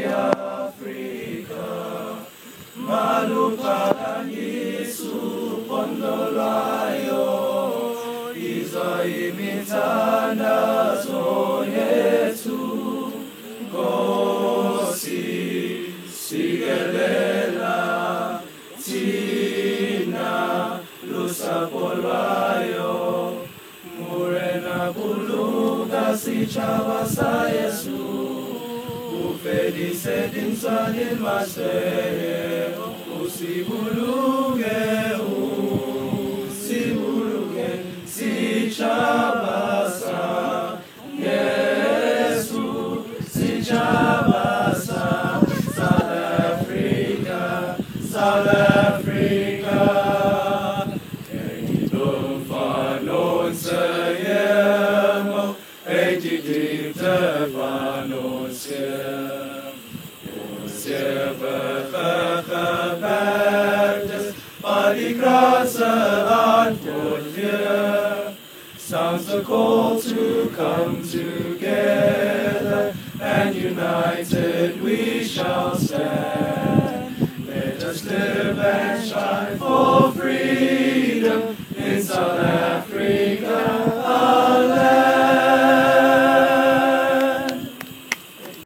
Afrika, malupakan Yesu pondolayo, imithandazo yethu, Nkosi sikelela thina lusapho lwayo, murena kuluka sitshaba sa Yesu, ufedise dinsani maseye, usibuluke sitshaba sa Yesu, sitshaba sa South Africa, South Africa. Fanon seyemo, ejidite fanon seyemo, Bertes, maar die grazen antwoord sounds the call to come together, and united we shall stand. Let us live and shine for freedom.